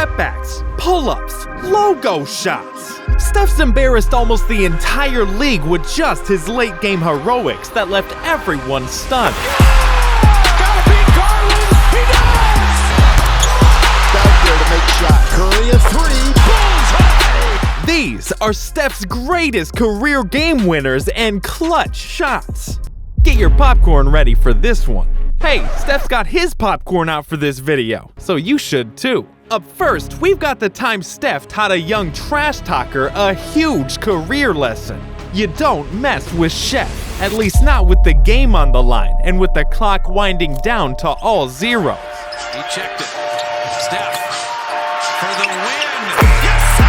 step-backs, pull-ups, logo shots. Steph's embarrassed almost the entire league with just his late-game heroics that left everyone stunned. Gotta beat Garland! He does! Out there to make shot. Curry a three. Bullseye! These are Steph's greatest career game winners and clutch shots. Get your popcorn ready for this one. Hey, Steph's got his popcorn out for this video, so you should too. Up first, we've got the time Steph taught a young trash talker a huge career lesson. You don't mess with Chef, at least not with the game on the line and with the clock winding down to all zeros. He checked it. Steph for the win. Yes!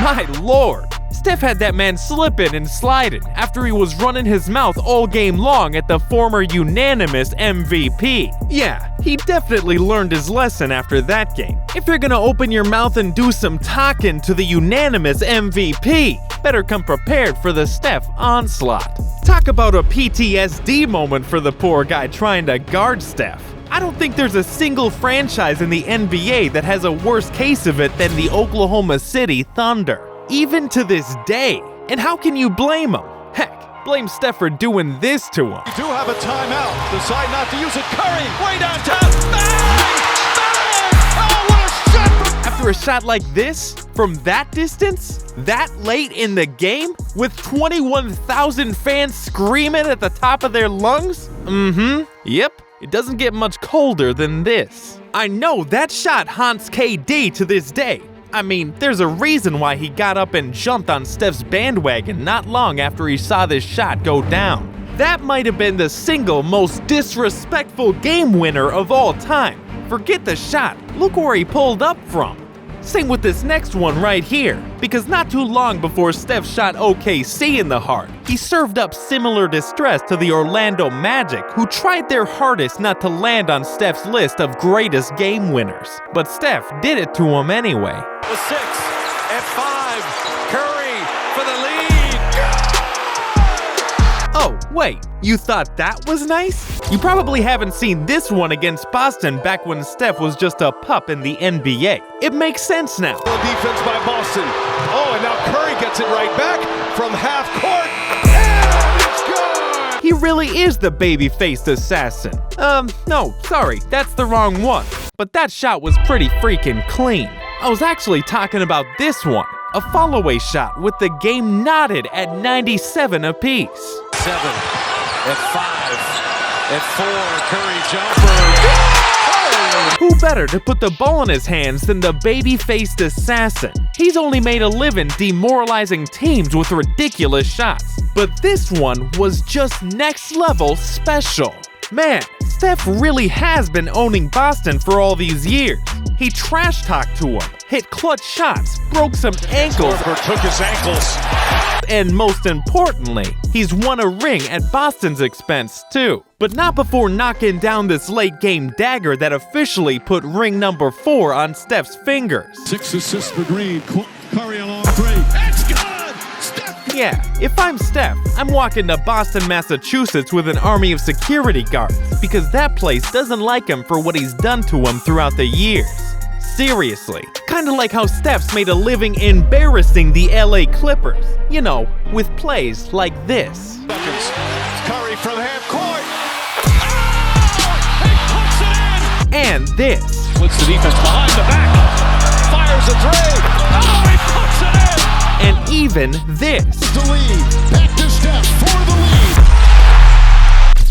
My lord, Steph had that man slipping and sliding after he was running his mouth all game long at the former unanimous MVP. Yeah, he definitely learned his lesson after that game. If you're gonna open your mouth and do some talking to the unanimous MVP, better come prepared for the Steph onslaught. Talk about a PTSD moment for the poor guy trying to guard Steph. I don't think there's a single franchise in the NBA that has a worse case of it than the Oklahoma City Thunder. Even to this day. And how can you blame him? Heck, blame Steph for doing this to him. You do have a timeout. Decide not to use it. Curry, way downtown. Bang! Bang! Oh, what a shot! After a shot like this, from that distance, that late in the game, with 21,000 fans screaming at the top of their lungs? Yep, it doesn't get much colder than this. I know that shot haunts KD to this day. I mean, there's a reason why he got up and jumped on Steph's bandwagon not long after he saw this shot go down. That might have been the single most disrespectful game winner of all time. Forget the shot, look where he pulled up from. Same with this next one right here, because not too long before Steph shot OKC in the heart, he served up similar distress to the Orlando Magic, who tried their hardest not to land on Steph's list of greatest game winners. But Steph did it to him anyway. The 6 at 5. Curry for the lead. Oh, wait, you thought that was nice? You probably haven't seen this one against Boston back when Steph was just a pup in the NBA. It makes sense now. Defense by Boston. Oh, and now Curry gets it right back from half court. And it's good! He really is the baby-faced assassin. No, sorry, that's the wrong one. But that shot was pretty freaking clean. I was actually talking about this one, a follow-away shot with the game knotted at 97 apiece. 7 at 5 at 4. Curry jumper. Who better to put the ball in his hands than the baby-faced assassin? He's only made a living demoralizing teams with ridiculous shots. But this one was just next level special. Man, Steph really has been owning Boston for all these years. He trash-talked to him, hit clutch shots, broke some ankles, Took his ankles. and most importantly, he's won a ring at Boston's expense too. But not before knocking down this late-game dagger that officially put ring number 4 on Steph's fingers. 6 assists for Green. Curry along 3. That's good! Steph. Yeah, if I'm Steph, I'm walking to Boston, Massachusetts with an army of security guards because that place doesn't like him for what he's done to him throughout the years. Seriously, kinda like how Steph's made a living embarrassing the LA Clippers. You know, with plays like this. Curry from half court. Oh, he puts it in. And this. Splits the defense behind the back. Fires a 3. Oh, he puts it in. And even this. The lead. Back to Steph for the lead.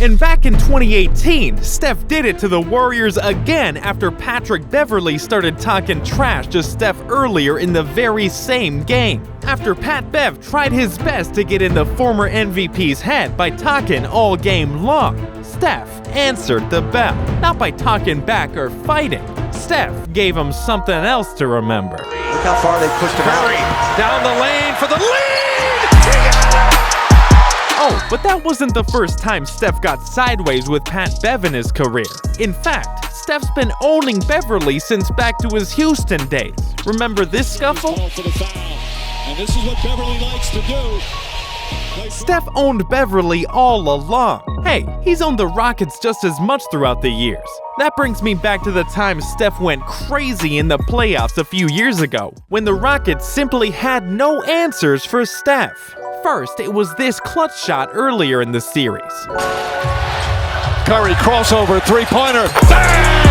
And back in 2018, Steph did it to the Warriors again after Patrick Beverley started talking trash to Steph earlier in the very same game. After Pat Bev tried his best to get in the former MVP's head by talking all game long, Steph answered the bell, not by talking back or fighting. Steph gave him something else to remember. Look how far they pushed him Curry out. down the lane for the lead. Oh, but that wasn't the first time Steph got sideways with Pat Bev in his career. In fact, Steph's been owning Beverly since back to his Houston days. Remember this scuffle? For the foul. And this is what Beverly likes to do. Steph owned Beverly all along. Hey, he's owned the Rockets just as much throughout the years. That brings me back to the time Steph went crazy in the playoffs a few years ago, when the Rockets simply had no answers for Steph. First, it was this clutch shot earlier in the series. Curry crossover, three-pointer, bang!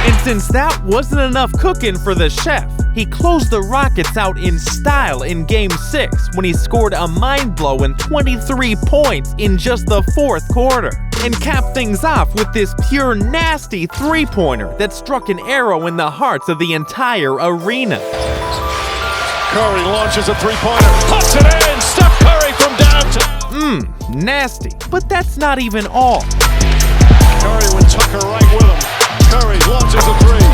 And since that wasn't enough cooking for the chef, he closed the Rockets out in style in Game 6 when he scored a mind-blowing 23 points in just the fourth quarter. And capped things off with this pure nasty three-pointer that struck an arrow in the hearts of the entire arena. Curry launches a three-pointer, puts it in! Steph Curry from downtown! Nasty. But that's not even all. Curry with Tucker right with him. Curry launches a three,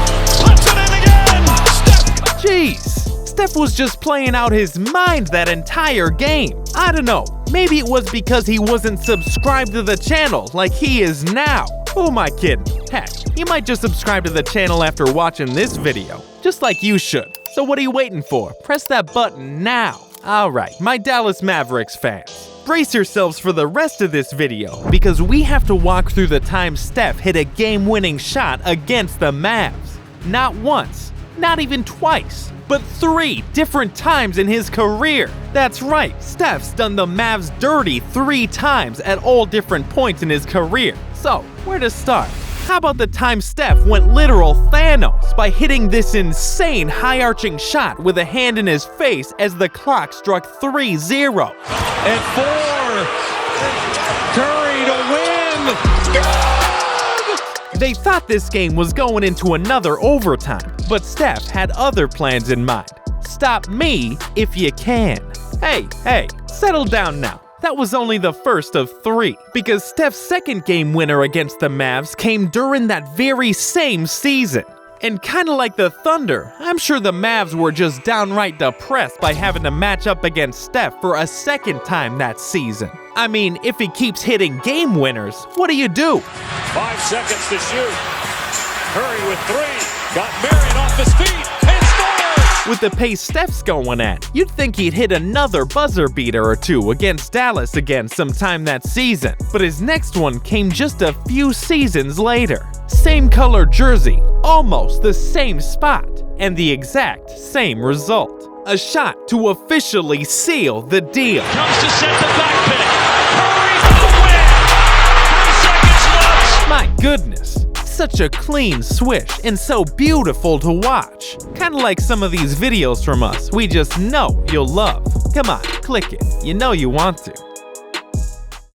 puts it in again! Steph! Jeez, Steph was just playing out his mind that entire game. I don't know, maybe it was because he wasn't subscribed to the channel like he is now. Who am I kidding? Heck, he might just subscribe to the channel after watching this video, just like you should. So what are you waiting for? Press that button now. Alright, my Dallas Mavericks fans, brace yourselves for the rest of this video because we have to walk through the time Steph hit a game-winning shot against the Mavs. Not once, not even twice, but 3 different times in his career. That's right, Steph's done the Mavs dirty 3 times at all different points in his career. So, where to start? How about the time Steph went literal Thanos by hitting this insane high-arching shot with a hand in his face as the clock struck 3-0. And 4, Curry to win! They thought this game was going into another overtime, but Steph had other plans in mind. Stop me if you can. Hey, settle down now. That was only the first of 3, because Steph's second game winner against the Mavs came during that very same season. And kinda like the Thunder, I'm sure the Mavs were just downright depressed by having to match up against Steph for a second time that season. I mean, if he keeps hitting game winners, what do you do? 5 seconds to shoot. Curry with 3, got Marion off his feet, and scores! With the pace Steph's going at, you'd think he'd hit another buzzer beater or 2 against Dallas again sometime that season. But his next one came just a few seasons later. Same color jersey, almost the same spot, and the exact same result. A shot to officially seal the deal. Comes to set the back pick. Curry for the win! 3 seconds left! My goodness. Such a clean swish and so beautiful to watch. Kinda like some of these videos from us we just know you'll love. Come on, click it. You know you want to.